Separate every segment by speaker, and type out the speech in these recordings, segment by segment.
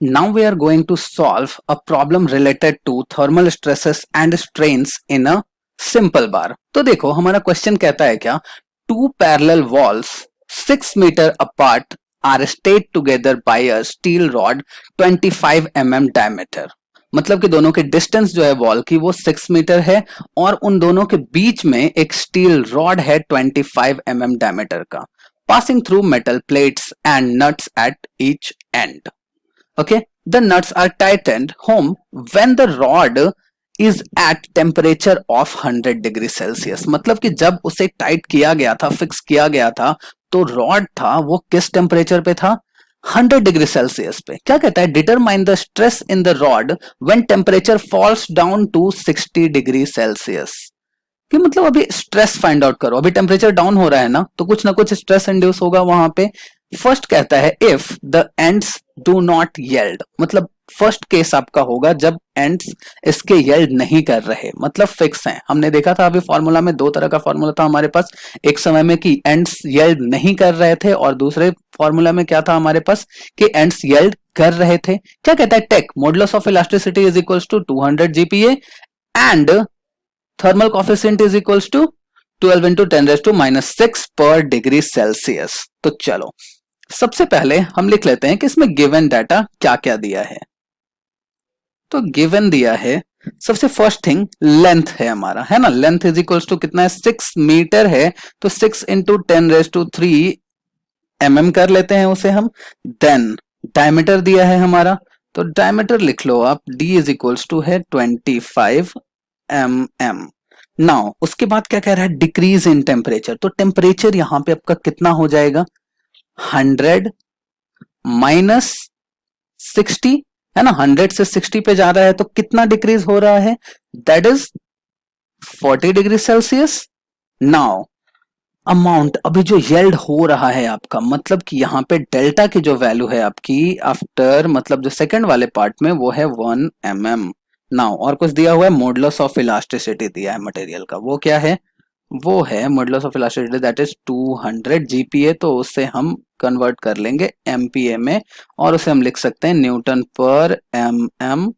Speaker 1: Now we are going to solve a problem related to thermal stresses and strains in a simple bar. तो देखो हमारा question कहता है क्या, two parallel walls 6 meter apart are stayed together by a steel rod 25 mm diameter. मतलब कि दोनों की डिस्टेंस जो है वॉल की वो 6 मीटर है और उन दोनों के बीच में एक स्टील रॉड है 25 mm डायमीटर का, passing through metal plates and nuts at each and. Okay, the nuts are tightened home when the rod is at temperature of 100 degree Celsius. मतलब कि जब उसे टाइट किया गया था, फिक्स किया गया था, तो रॉड था वो किस टेम्परेचर पे था, 100 डिग्री सेल्सियस पे. क्या कहता है, determine the stress in the rod when temperature falls down to 60 degree Celsius. कि मतलब अभी स्ट्रेस फाइंड आउट करो, अभी टेम्परेचर डाउन हो रहा है ना, तो कुछ ना कुछ स्ट्रेस इंड्यूस होगा वहां पे. फर्स्ट कहता है if the ends do not yield, मतलब फर्स्ट केस आपका होगा जब एंड्स इसके येल्ड नहीं कर रहे, मतलब फिक्स हैं. हमने देखा था अभी फॉर्मूला में दो तरह का फॉर्मूला था हमारे पास, एक समय में कि एंड्स येल्ड नहीं कर रहे थे और दूसरे फॉर्मूला में क्या था हमारे पास कि एंड्स येल्ड कर रहे थे. क्या कहता है, take modulus of elasticity is equals to 200 GPa and thermal coefficient is equals to 12 into 10⁻⁻6 पर डिग्री सेल्सियस. तो चलो सबसे पहले हम लिख लेते हैं कि इसमें गिवन डाटा क्या क्या दिया है. तो गिवन दिया है सबसे फर्स्ट थिंग लेंथ है हमारा, है ना. लेंथ इज इक्वल्स टू कितना है, 6 मीटर है, तो 6 इंटू 10⁻³ mm कर लेते हैं उसे हम. देन डायमीटर दिया है हमारा, तो डायमीटर लिख लो आप, d इज इक्वल्स टू है 25 mm. नाउ उसके बाद क्या कह रहा है, डिक्रीज इन टेम्परेचर. तो टेम्परेचर यहां पे आपका कितना हो जाएगा, 100 माइनस 60, है ना. 100 से 60 पे जा रहा है तो कितना डिक्रीज हो रहा है, that is 40 degree Celsius. Now amount अभी जो येल्ड हो रहा है आपका, मतलब कि यहाँ पे डेल्टा की जो वैल्यू है आपकी आफ्टर, मतलब जो सेकंड वाले पार्ट में वो है 1 mm. नाउ और कुछ दिया हुआ है, मॉडुलस ऑफ इलास्टिसिटी दिया है मटेरियल का, वो क्या है, वो है modulus of elasticity that is 200 GPA. तो उससे हम कन्वर्ट कर लेंगे एमपीए में और उसे हम लिख सकते हैं न्यूटन पर M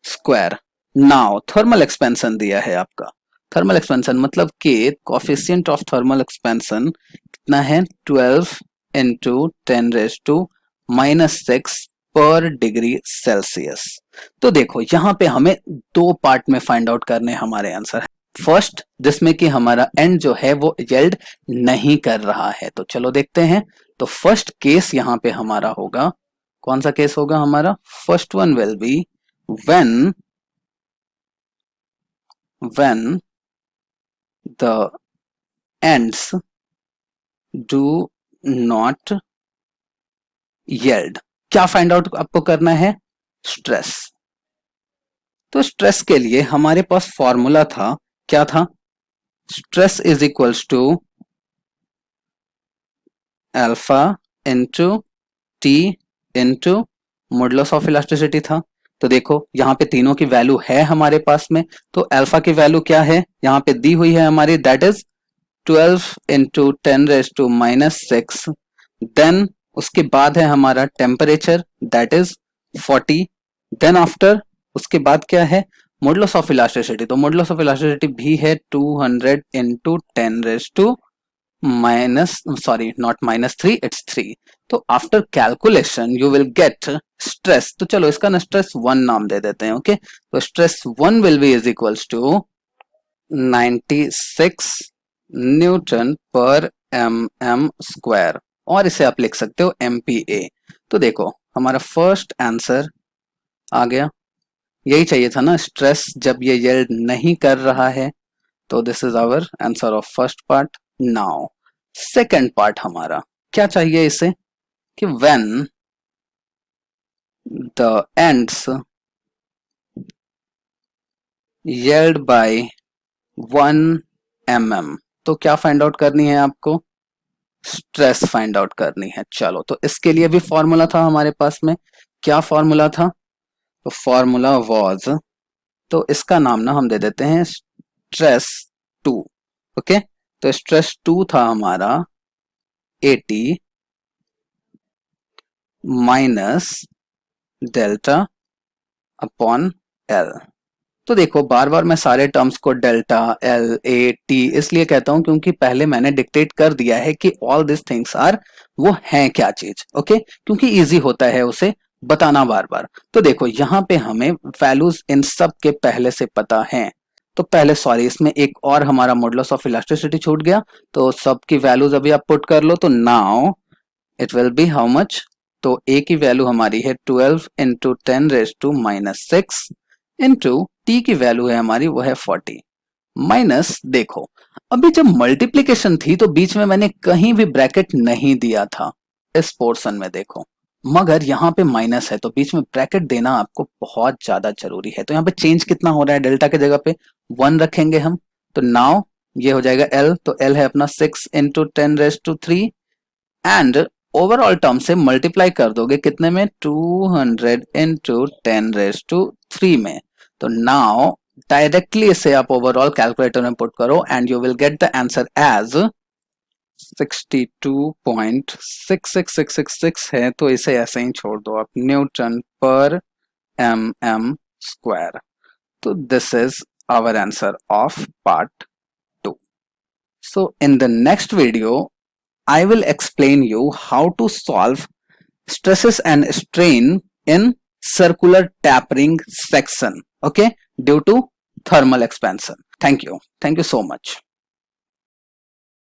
Speaker 1: square. Now thermal expansion दिया है आपका, थर्मल एक्सपेंशन मतलब कि कोफिशिएंट ऑफ थर्मल एक्सपेंशन कितना है, 12 इंटू 10⁻⁻6 पर डिग्री सेल्सियस. तो देखो यहां पे हमें दो पार्ट में फाइंड आउट करने हमारे आंसर. फर्स्ट जिसमें कि हमारा एंड जो है वो येल्ड नहीं कर रहा है, तो चलो देखते हैं. तो फर्स्ट केस यहां पे हमारा होगा, कौन सा केस होगा हमारा, first one will be when the ends do not yield. क्या फाइंड आउट आपको करना है, स्ट्रेस. तो स्ट्रेस के लिए हमारे पास फॉर्मूला था, क्या था, stress is equals to alpha into T into modulus of elasticity था. तो देखो यहाँ पे तीनों की वैल्यू है हमारे पास में, तो अल्फा की वैल्यू क्या है यहाँ पे दी हुई है हमारी, दैट इज 12 इंटू 10⁻⁻6. देन उसके बाद है हमारा temperature that is 40. Then after उसके बाद क्या है, मॉडुलस ऑफ इलास्टिसिटी. तो मॉडुलस ऑफ इलास्टिसिटी भी है 200 इंटू 10⁻⁻, सॉरी नॉट -3, इट्स 3. तो after calculation you will gate stress. तो चलो इसका ना स्ट्रेस 1 नाम दे देते हैं. ओके, तो stress 1 will be is equals to 96 newton पर mm स्क्वायर, और इसे आप लिख सकते हो MPa. तो देखो हमारा फर्स्ट आंसर आ गया, यही चाहिए था ना, स्ट्रेस जब ये येल्ड नहीं कर रहा है. तो this is our answer of first part. Now second part हमारा क्या चाहिए इसे, कि when the ends yield by 1 mm. तो क्या फाइंड आउट करनी है आपको, स्ट्रेस फाइंड आउट करनी है. चलो तो इसके लिए भी फॉर्मूला था हमारे पास में, क्या फॉर्मूला था, तो फॉर्मूला वाज, तो इसका नाम ना हम दे देते हैं स्ट्रेस 2. ओके, तो स्ट्रेस 2 था हमारा 80 माइनस डेल्टा अपॉन एल। तो देखो बार बार मैं सारे टर्म्स को डेल्टा एल ए टी इसलिए कहता हूं क्योंकि पहले मैंने डिक्टेट कर दिया है कि ऑल दिस थिंग्स आर वो हैं क्या चीज। ओके, क्योंकि इजी होता है उसे बताना बार बार। तो देखो यहाँ पे हमें वैल्यूज इन सब के पहले से पता है। तो पहले सॉरी इसमें एक और हमारा मॉडुलस ऑफ इलास्टिसिटी छूट गया। तो सबकी वैल्यूज अभी आप पुट कर लो। तो now it will be how much. तो ए की वैल्यू हमारी है 12 इंटू 10⁻⁻⁶ इंटू टी की वैल्यू है हमारी वो है 40 माइनस। देखो अभी जब मल्टीप्लीकेशन थी तो बीच में मैंने कहीं भी ब्रैकेट नहीं दिया था इस पोर्शन में देखो, मगर यहाँ पे माइनस है तो बीच में ब्रैकेट देना आपको बहुत ज्यादा जरूरी है। तो यहाँ पे चेंज कितना हो रहा है, डेल्टा के जगह पे 1 रखेंगे हम। तो नाउ ये हो जाएगा एल। तो एल है अपना 6 इंटू 10⁻³ एंड ओवरऑल टर्म से मल्टीप्लाई कर दोगे कितने में, 200 इंटू 10⁻³ में। तो नाउ डायरेक्टली इसे आप ओवरऑल कैलकुलेटर में पुट करो and you will get the answer as 62.66666 है। तो इसे ऐसे ही छोड़ दो आप, न्यूटन पर mm²। तो this is our answer of part 2। So in the next video I will explain you how to solve stresses and strain in circular tapering section, okay, due to thermal expansion. Thank you so much.